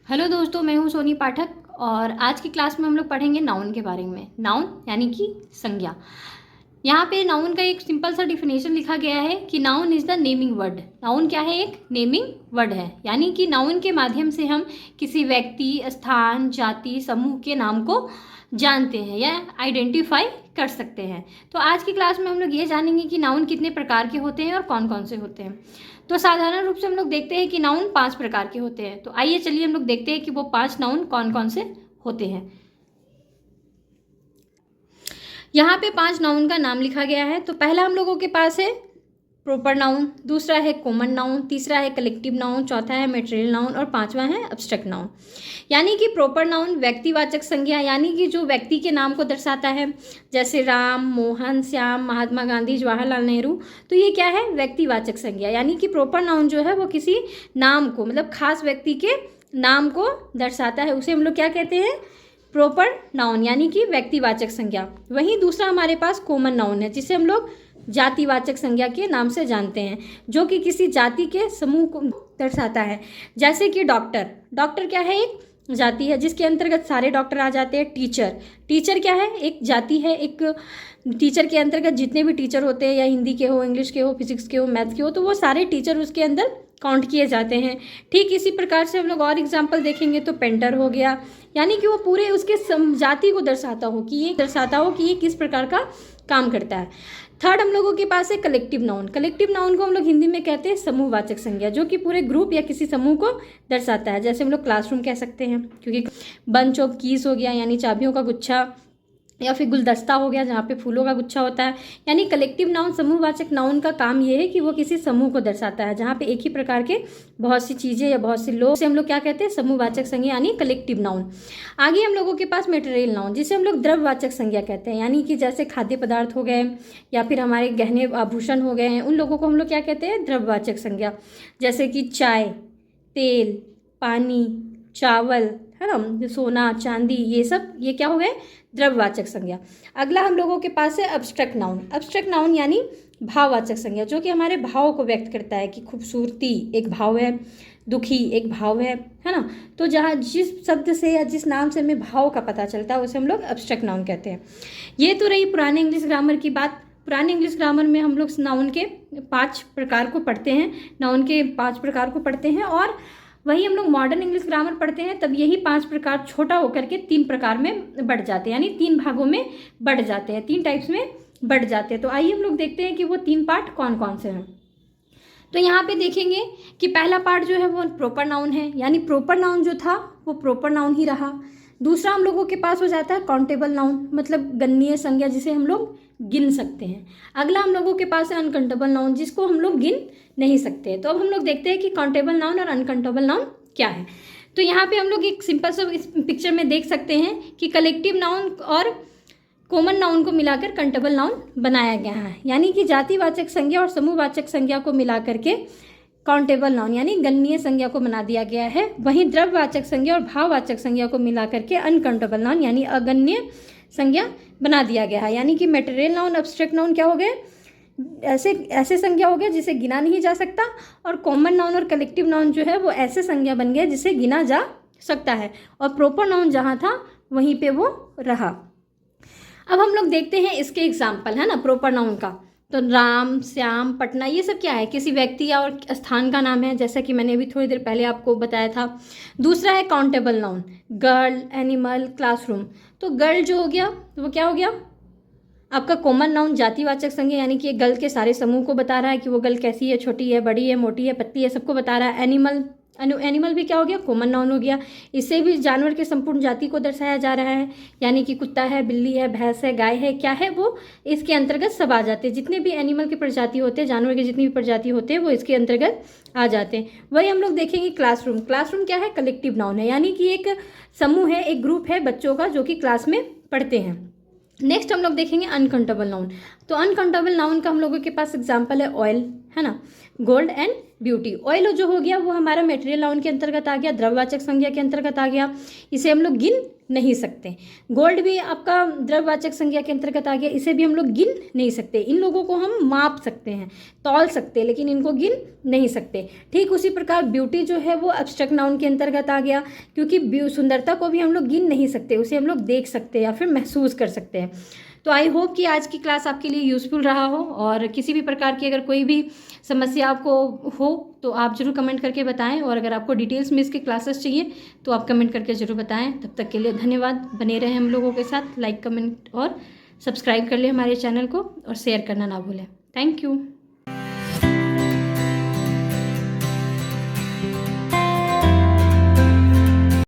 Hello दोस्तों, मैं हूं सोनी पाठक और आज की क्लास में हम लोग पढ़ेंगे नाउन के बारे में। नाउन यानी कि संज्ञा। यहाँ पे नाउन का एक सिंपल सा डिफिनेशन लिखा गया है कि noun is the naming word. Noun क्या है? एक नेमिंग वर्ड है, यानी कि नाउन के माध्यम से हम किसी व्यक्ति, स्थान, जाति, समूह के नाम को जानते हैं या आइडेंटिफाई कर सकते हैं। तो आज की क्लास में हम लोग ये जानेंगे कि नाउन कितने प्रकार के होते हैं और कौन कौन से होते हैं। तो साधारण रूप से हम लोग देखते हैं कि नाउन 5 प्रकार के होते हैं। तो आइए चलिए हम लोग देखते हैं कि वो 5 नाउन कौन कौन से होते हैं। यहाँ पे 5 नाउन का नाम लिखा गया है। तो पहला हम लोगों के पास है प्रॉपर नाउन, दूसरा है कॉमन नाउन, तीसरा है कलेक्टिव नाउन, चौथा है मटेरियल नाउन और पांचवा है एब्स्ट्रैक्ट नाउन। यानी कि प्रॉपर नाउन व्यक्तिवाचक संज्ञा, यानी कि जो व्यक्ति के नाम को दर्शाता है, जैसे राम, मोहन, श्याम, महात्मा गांधी, जवाहरलाल नेहरू। तो ये क्या है? व्यक्तिवाचक संज्ञा। यानी कि प्रॉपर नाउन जो है वो किसी नाम को, मतलब खास व्यक्ति के नाम को दर्शाता है, उसे हम लोग क्या कहते हैं? प्रॉपर नाउन, यानी कि व्यक्तिवाचक संज्ञा। वहीं दूसरा हमारे पास कॉमन नाउन है, जिसे हम लोग जातिवाचक संज्ञा के नाम से जानते हैं, जो कि किसी जाति के समूह को दर्शाता है। जैसे कि डॉक्टर, डॉक्टर क्या है? एक जाति है जिसके अंतर्गत सारे डॉक्टर आ जाते हैं। टीचर, टीचर क्या है? एक जाति है। एक टीचर के अंतर्गत जितने भी टीचर होते हैं, या हिंदी के हो, इंग्लिश के हो, फिजिक्स के हो, मैथ्स के हो, तो वो सारे टीचर उसके अंदर काउंट किए जाते हैं। ठीक इसी प्रकार से हम लोग और एग्जाम्पल देखेंगे तो पेंटर हो गया, यानी कि वो पूरे उसके जाति को दर्शाता हो कि ये किस प्रकार का काम करता है। थर्ड हम लोगों के पास है कलेक्टिव नाउन। कलेक्टिव नाउन को हम लोग हिंदी में कहते हैं समूहवाचक संज्ञा, जो कि पूरे ग्रुप या किसी समूह को दर्शाता है। जैसे हम लोग क्लासरूम कह सकते हैं, क्योंकि बंच ऑफ कीज हो गया, यानी चाबियों का गुच्छा, या फिर गुलदस्ता हो गया जहाँ पे फूलों का गुच्छा होता है। यानी कलेक्टिव नाउन, समूहवाचक नाउन का काम ये है कि वो किसी समूह को दर्शाता है, जहाँ पे एक ही प्रकार के बहुत सी चीज़ें या बहुत से लोग, से हम लोग क्या कहते हैं? समूहवाचक संज्ञा, यानी कलेक्टिव नाउन। आगे हम लोगों के पास मटेरियल नाउन, जिसे हम लोग द्रव्यवाचक संज्ञा कहते हैं, यानी कि जैसे खाद्य पदार्थ हो गए या फिर हमारे गहने आभूषण हो गए हैं, उन लोगों को हम लोग क्या कहते हैं? द्रव्यवाचक संज्ञा। जैसे कि चाय, तेल, पानी, चावल, है ना, सोना, चांदी, ये क्या हो गए? द्रव्यवाचक संज्ञा। अगला हम लोगों के पास है एब्स्ट्रैक्ट नाउन। एब्स्ट्रैक्ट नाउन यानी भाववाचक संज्ञा, जो कि हमारे भाव को व्यक्त करता है कि खूबसूरती एक भाव है, दुखी एक भाव है ना। तो जहाँ जिस शब्द से या जिस नाम से हमें भाव का पता चलता है, उसे हम लोग एब्स्ट्रैक्ट नाउन कहते हैं। ये तो रही पुराने इंग्लिश ग्रामर की बात। पुराने इंग्लिश ग्रामर में हम लोग नाउन के 5 प्रकार को पढ़ते हैं, नाउन के 5 प्रकार को पढ़ते हैं, और वही हम लोग मॉडर्न इंग्लिश ग्रामर पढ़ते हैं, तब यही 5 प्रकार छोटा होकर के 3 प्रकार में बढ़ जाते हैं, यानी 3 भागों में बढ़ जाते हैं, 3 टाइप्स में बढ़ जाते हैं। तो आइए हम लोग देखते हैं कि वो 3 पार्ट कौन कौन से हैं। तो यहाँ पे देखेंगे कि पहला पार्ट जो है वो प्रॉपर नाउन है, यानी प्रॉपर नाउन जो था वो प्रॉपर नाउन ही रहा। दूसरा हम लोगों के पास हो जाता है काउंटेबल नाउन, मतलब गणनीय संज्ञा, जिसे हम लोग गिन सकते हैं। अगला हम लोगों के पास है अनकाउंटेबल नाउन, जिसको हम लोग गिन नहीं सकते। तो अब हम लोग देखते हैं कि काउंटेबल नाउन और अनकाउंटेबल नाउन क्या है। तो यहाँ पे हम लोग एक सिंपल सा इस पिक्चर में देख सकते हैं कि कलेक्टिव नाउन और कॉमन नाउन को मिलाकर काउंटेबल नाउन बनाया गया है, यानी कि जातिवाचक संज्ञा और समूहवाचक संज्ञा को मिला करके काउंटेबल नाउन यानी गणनीय संज्ञा को बना दिया गया है। वहीं द्रव्यवाचक संज्ञा और भाववाचक संज्ञा को मिला करके अनकाउंटेबल नाउन यानी अगण्य संज्ञा बना दिया गया है। यानी कि मटेरियल नाउन, एब्स्ट्रैक्ट नाउन क्या हो गए? ऐसे संज्ञा हो गया जिसे गिना नहीं जा सकता, और कॉमन नाउन और कलेक्टिव नाउन जो है वो ऐसे संज्ञा बन गया जिसे गिना जा सकता है, और प्रॉपर नाउन जहाँ था वहीं पे वो रहा। अब हम लोग देखते हैं इसके एग्जाम्पल, है ना, प्रॉपर नाउन का। तो राम, श्याम, पटना, ये सब क्या है? किसी व्यक्ति या और स्थान का नाम है, जैसा कि मैंने अभी थोड़ी देर पहले आपको बताया था। दूसरा है countable noun, girl, animal, classroom. तो गर्ल जो हो गया तो वो क्या हो गया? आपका कॉमन नाउन, जातिवाचक संज्ञा, यानी कि गर्ल के सारे समूह को बता रहा है कि वो गर्ल कैसी है, छोटी है, बड़ी है, मोटी है, पतली है, सबको बता रहा है। एनिमल भी क्या हो गया? कॉमन नाउन हो गया। इससे भी जानवर के संपूर्ण जाति को दर्शाया जा रहा है, यानी कि कुत्ता है, बिल्ली है, भैंस है, गाय है, क्या है वो इसके अंतर्गत सब आ जाते हैं। जितने भी एनिमल की प्रजाति होते हैं, जानवर की जितनी भी प्रजाति होते हैं, वो इसके अंतर्गत आ जाते हैं। वही हम लोग देखेंगे क्लासरूम। क्लासरूम क्या है? कलेक्टिव नाउन है, यानी कि एक समूह है, एक ग्रुप है बच्चों का जो कि क्लास में पढ़ते हैं। नेक्स्ट हम लोग देखेंगे अनकाउंटेबल नाउन। तो अनकाउंटेबल नाउन का हम लोगों के पास एग्जाम्पल है ऑयल, है ना। Gold and beauty. ऑयल जो हो गया वो हमारा मटेरियल नाउन के अंतर्गत आ गया, द्रव्यवाचक संज्ञा के अंतर्गत आ गया, इसे हम लोग गिन नहीं सकते। गोल्ड भी आपका द्रव्यवाचक संज्ञा के अंतर्गत आ गया, इसे भी हम लोग गिन नहीं सकते। इन लोगों को हम माप सकते हैं, तौल सकते हैं, लेकिन इनको गिन नहीं सकते। ठीक उसी प्रकार ब्यूटी जो है वो एब्स्ट्रैक्ट नाउन के अंतर्गत आ गया, क्योंकि सुंदरता को भी हम लोग गिन नहीं सकते, उसे हम लोग देख सकते हैं या फिर महसूस कर सकते हैं। तो आई होप कि आज की क्लास आपके लिए यूज़फुल रहा हो, और किसी भी प्रकार की अगर कोई भी समस्या आपको हो तो आप ज़रूर कमेंट करके बताएं, और अगर आपको डिटेल्स में इसके क्लासेस चाहिए तो आप कमेंट करके ज़रूर बताएं। तब तक के लिए धन्यवाद। बने रहें हम लोगों के साथ, लाइक कमेंट और सब्सक्राइब कर लें हमारे चैनल को, और शेयर करना ना भूलें। Thank you.